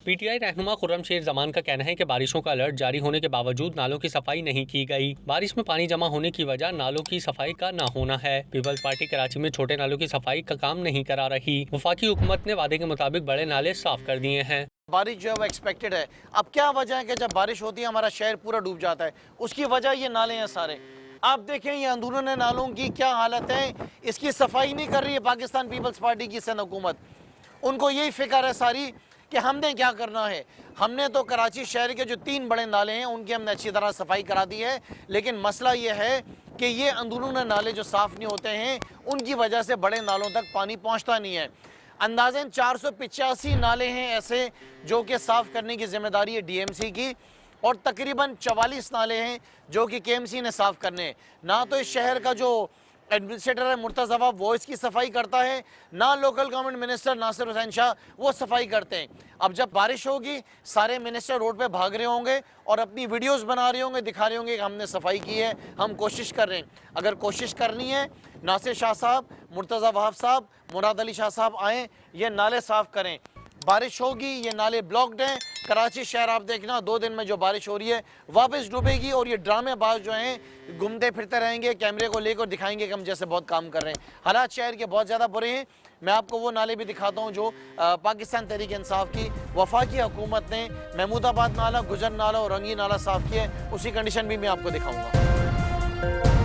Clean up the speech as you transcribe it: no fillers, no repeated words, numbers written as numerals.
PTI रहनुमा खुर्रम शेर जमान का कहना है कि बारिशों का अलर्ट जारी होने के बावजूद नालों की सफाई नहीं की गई। बारिश में पानी जमा होने की वजह नालों की सफाई का न होना है। पीपल्स पार्टी कराची में छोटे नालों की सफाई का काम नहीं करा रही। वफाकी हुकूमत ने वादे के मुताबिक बड़े नाले साफ कर दिए हैं। बारिश जो है वो एक्सपेक्टेड है। अब क्या वजह है कि जब बारिश होती है हमारा शहर पूरा डूब जाता है? उसकी वजह ये नाले हैं सारे। आप देखें ये अंदरूनी नालों की क्या हालत है, इसकी सफाई नहीं कर रही है पाकिस्तान पीपल्स पार्टी की सिंध हुकूमत। उनको यही फिक्र है सारी कि हमने क्या करना है। हमने तो कराची शहर के जो 3 बड़े नाले हैं उनकी हमने अच्छी तरह सफाई करा दी है, लेकिन मसला ये है कि ये अंदरूनी नाले जो साफ़ नहीं होते हैं उनकी वजह से बड़े नालों तक पानी पहुँचता नहीं है। अंदाज़न 485 नाले हैं ऐसे जो कि साफ़ करने की ज़िम्मेदारी है डीएमसी की, और तकरीबन 44 नाले हैं जो कि केएमसी ने साफ़ करने हैं। ना तो इस शहर का जो एडमिनिस्ट्रेटर है मुर्तज़ा वो इसकी सफाई करता है, ना local government minister Nasir Hussain Shah वो सफाई करते हैं। अब जब बारिश होगी सारे मिनिस्टर रोड पे भाग रहे होंगे और अपनी वीडियोस बना रहे होंगे, दिखा रहे होंगे कि हमने सफाई की है, हम कोशिश कर रहे हैं। अगर कोशिश करनी है नासिर शाह साहब, मुर्तज़ा वहाब साहब, मुराद अली शाह साहब आएँ, ये नाले साफ़ करें। बारिश होगी ये नाले ब्लॉक्ड हैं। कराची शहर आप देखना 2 दिन में जो बारिश हो रही है वापस डूबेगी, और ये ड्रामेबाज जो हैं घूमते फिरते रहेंगे, कैमरे को लेकर दिखाएंगे कि हम जैसे बहुत काम कर रहे हैं। हालात शहर के बहुत ज़्यादा बुरे हैं। मैं आपको वो नाले भी दिखाता हूँ जो पाकिस्तान तहरीक इंसाफ की वफाकी हुकूमत ने महमूदाबाद नाला, गुजर नाला और रंगी नाला साफ़ किया है, उसी कंडीशन भी मैं आपको दिखाऊँगा।